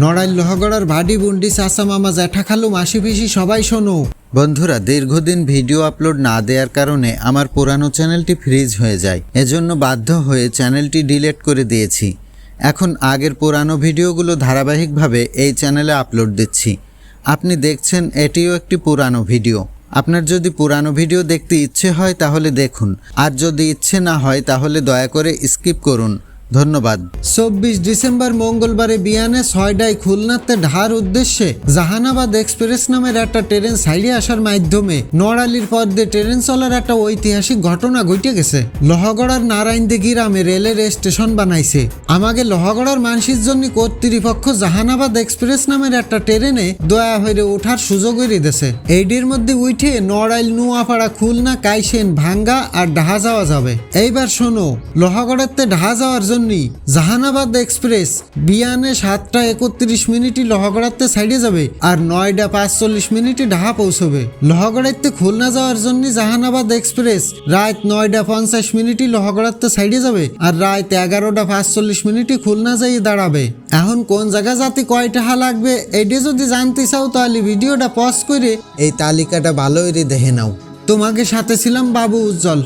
নড়াইল লোহাগড়ার ভাডি বুন্ডি চাচা মামা জ্যাঠা খালু মাসি পিসি সবাই শোনো। বন্ধুরা, দীর্ঘদিন ভিডিও আপলোড না দেওয়ার কারণে আমার পুরানো চ্যানেলটি ফ্রিজ হয়ে যায়, এজন্য বাধ্য হয়ে চ্যানেলটি ডিলিট করে দিয়েছি। এখন আগের পুরানো ভিডিওগুলো ধারাবাহিকভাবে এই চ্যানেলে আপলোড দিচ্ছি। আপনি দেখছেন এটিও একটি পুরানো ভিডিও। আপনার যদি পুরানো ভিডিও দেখতে ইচ্ছে হয় তাহলে দেখুন, আর যদি ইচ্ছে না হয় তাহলে দয়া করে স্কিপ করুন। ধন্যবাদ। 24 ডিসেম্বর মঙ্গলবারে বিয়ানে 6টায় খুলনাতে ঢার উদ্দেশ্যে জাহানাবাদ এক্সপ্রেস নামের একটা ট্রেন সাইডে আসার মাধ্যমে নড়ালির পথ দিয়ে ট্রেন চলার একটা ঐতিহাসিক ঘটনা ঘটে গেছে। লোহাগড়ার নারায়ণদী গ্রামে রেলের স্টেশন বানাইছে। আমাকে লোহাগড়ার মানুষের জন্য কর্তৃপক্ষ জাহানাবাদ এক্সপ্রেস নামের একটা ট্রেনে দয়া হয়ে ওঠার সুযোগ করে দিয়েছে। এইটির মধ্যে উঠে নড়াইল, নোয়াপাড়া, খুলনা, কাইসেন, ভাঙ্গা আর ঢাহা যাওয়া যাবে। এইবার শোনো, লোহাগড়াতে ঢাহা যাওয়ার জন্য জাহানাবাদ এক্সপ্রেস বিয়ানে 7:31 লোহাগড়াতে সাইডে যাবে আর 9:45 ঢাকা পৌঁছবে। লোহাগড়াতে খুলনা যাওয়ার জন্য জাহানাবাদ এক্সপ্রেস রাত 9:50 লোহাগড়াতে সাইডে যাবে আর রাত 11:45 খুলনা যাই দাঁড়াবে। এখন কোন জায়গা যাতে কয় টাকা লাগবে এটা যদি জানতে চাও তাহলে ভিডিওটা পজ করে এই তালিকাটা ভালো করে দেখে নাও। তোমাকে সাথে ছিলাম বাবু উজ্জ্বল।